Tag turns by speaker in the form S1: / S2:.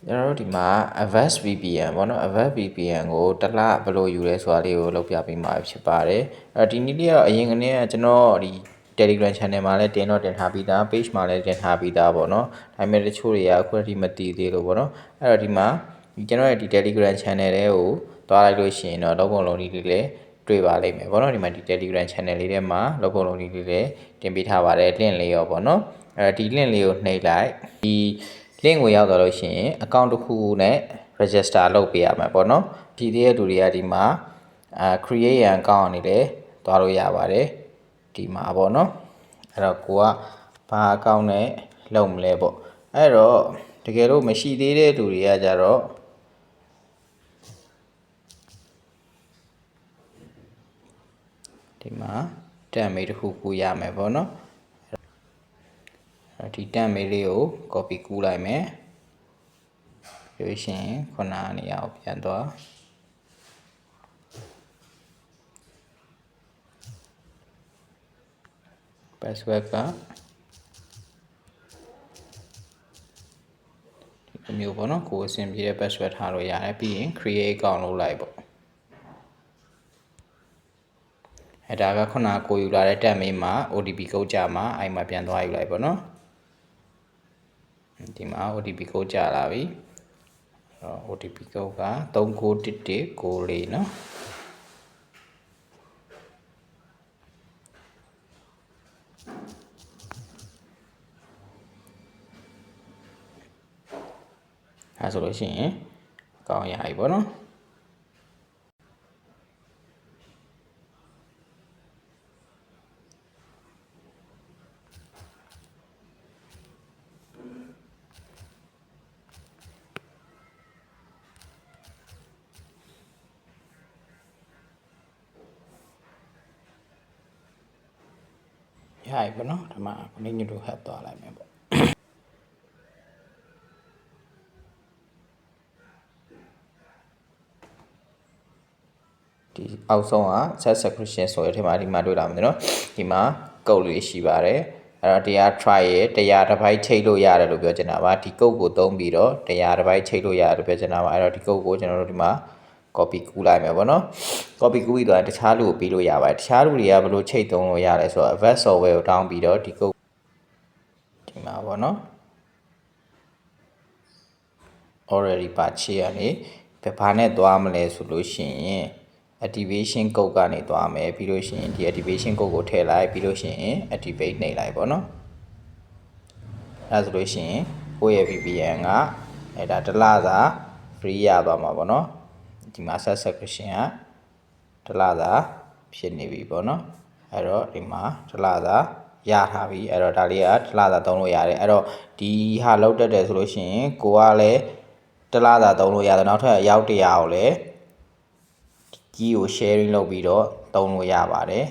S1: ကျွန်တော်တို့ဒီမှာ Avast VPN ပေါ့နော် Avast VPN ကိုတစ်လဘယ်လိုယူလဲဆိုတာလေးကိုလုပ်ပြပေးမှာဖြစ်ပါတယ်ဒီနေ့လေးကတော့အရင်ကနေကကျွန်တော်ဒီ Telegram channel မှာလည်းတင်ထားပြီးသား page မှာလည်းတင်ထားပြီးသားပေါ့နော်ဒါပေမဲ့တချို့တွေကအခုထိမတည်သေးလို့ပေါ့နော်အဲ့တော့ဒီမှာကျွန်တော်ရဲ့ဒီ Telegram channel တွေကိုသွားလိုက်လို့ရှိရင်တော့လုံးဝလုံးလေးလည်းတွေ့ပါလိမ့်မယ်ပေါ့နော်ဒီမှာဒီ Telegram channel လေးထဲမှာလုံးဝလုံးလေးလည်းတင်ပေးထားပါတယ် link လေးရောပေါ့နော်ဒီ link လေးကိုနှိပ်လိုက်ဒီ link ကိုရောက်တော့လို့ရှိရင် account တစ်ခုနဲ့ register လုပ်ပေးရမှာပေါ့နော်ဒီတည်းရဲ့လူတွေကဒီမှာcreate an account အနေနဲ့သွားလို့ရပါတယ်ဒီမှာပေါ့နော်အဲ့တော့ကိုကဘာ account နဲ့လုပ်မလဲပေါ့အဲ့တော့တကယ်လို့မရှိသေးတဲ့လူတွေကကြတော့ဒီမှာတက်မေးတစ်ခုကူရမယ်ပေါ့နော်ဒီတက်မေးလေးကို copy ကူးလိုက်မယ်ပြောရှင်ခုနကနေအောင်ပြန်သွားpassword ကဒီမျိုးပေါ့နော်ကိုယ်အဆင်ပြေတဲ့ password ထားလို့ရတယ်ပြီးရင် create account လုပ်လိုက်ပေါ့အဲ့ဒါကခုနကိုယူလာတဲ့တက်မေးမှာ OTP ကုတ်ကြမှာအဲ့မှာပြန်သွားယူလိုက်ပေါ့နော်ဒီမှာ OTP ကုတ်ကြလာပြီOTP ကုတ်က391194နော်အဲ့ဆိုလို့ရှိရင်ကောင်းရပြီပေါ့နော်ရပြီပေါ့နော်ဒီမှာ continue to help သွားလိုက်မယ်ပေါ့ဒီအောက်ဆုံးက set subscription ဆိုရတဲ့မှာဒီမှာတွေ့လာမယ်နော်ဒီမှာကုတ်လေးရှိပါတယ်အဲ့တော့တရား try ရတရားတစ်ပိုက်ချိန်လို့ရတယ်လို့ပြောချင်တာပါဒီကုတ်ကိုသုံးပြီးတော့တရားတစ်ပိုက်ချိန်လို့ရတယ်လို့ပြောချင်တာပါအဲ့တော့ဒီကုတ်ကိုကျွန်တော်တို့ဒီမှာ copy ကူးလိုက်မယ်ပေါ့နော် copy ကူးပြီးတော့တခြားလူကိုပေးလို့ရပါတယ်တခြားလူတွေကဘယ်လိုချိန်သုံးလို့ရလဲဆိုတော့ Avast software ကိုတောင်းပြီးတော့ဒီကုတ်ဒီမှာပေါ့နော် already purchase ကနေဘာနဲ့သွားမလဲဆိုလို့ရှိရင် activation code ကနေသွားမယ်ပြီးလို့ရှိရင်ဒီ activation code ကိုထည့်လိုက်ပြီးလို့ရှိရင် activate နှိပ်လိုက်ပေါ့နော်အဲဆိုလို့ရှိရင်ကိုယ့်ရဲ့ VPN ကအဲ့ဒါတစ်လစာ free ရသွားမှာပေါ့နော်ဒီမှာ subscription ကတစ်လစာဖြစ်နေပြီပေါ့နော်အဲ့တော့ဒီမှာတစ်လစာရထားပြီအဲ့တော့ဒါလေးကတစ်လစာသုံးလို့ရတယ်အဲ့တော့ဒီဟာလောက်တက်တယ်ဆိုလို့ရှိရင်ကိုကလည်းတစ်လစာသုံးလို့ရတယ်နောက်ထပ်အယောက်100ကိုလည်း key ကို sharing လုပ်ပြီးတော့သုံးလို့ရပါတယ်